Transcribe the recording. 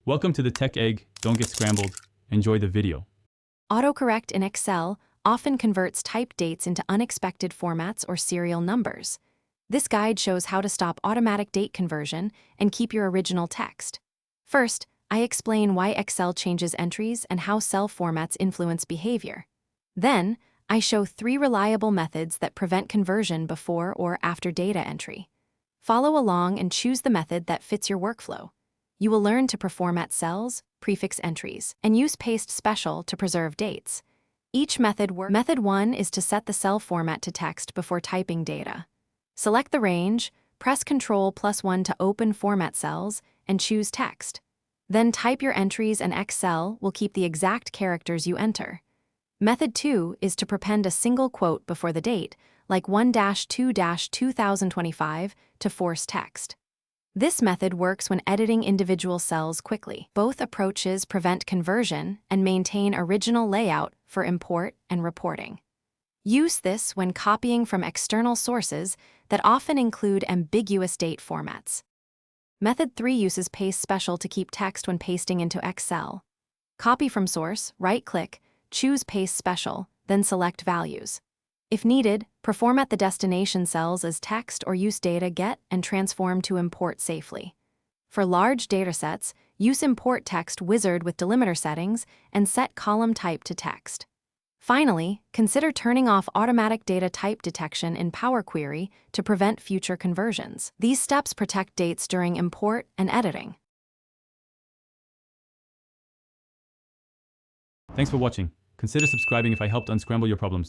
Welcome to the Tech Egg. Don't get scrambled. Enjoy the video. Autocorrect in Excel often converts typed dates into unexpected formats or serial numbers. This guide shows how to stop automatic date conversion and keep your original text. First, I explain why Excel changes entries and how cell formats influence behavior. Then, I show 3 reliable methods that prevent conversion before or after data entry. Follow along and choose the method that fits your workflow. You will learn to performat cells, prefix entries, and use paste special to preserve dates. Each method works. Method 1 is to set the cell format to text before typing data. Select the range, press Ctrl+1 to open format cells, and choose text. Then type your entries and Excel will keep the exact characters you enter. Method 2 is to prepend a single quote before the date, like 1-2-2025, to force text. This method works when editing individual cells quickly. Both approaches prevent conversion and maintain original layout for import and reporting. Use this when copying from external sources that often include ambiguous date formats. Method 3 uses paste special to keep text when pasting into Excel. Copy from source, right-click, choose paste special, then select values. If needed, performat the destination cells as text or use data get and transform to import safely. For large datasets, use import text wizard with delimiter settings and set column type to text. Finally, consider turning off automatic data type detection in Power Query to prevent future conversions. These steps protect dates during import and editing. Thanks for watching. Consider subscribing if I helped unscramble your problems.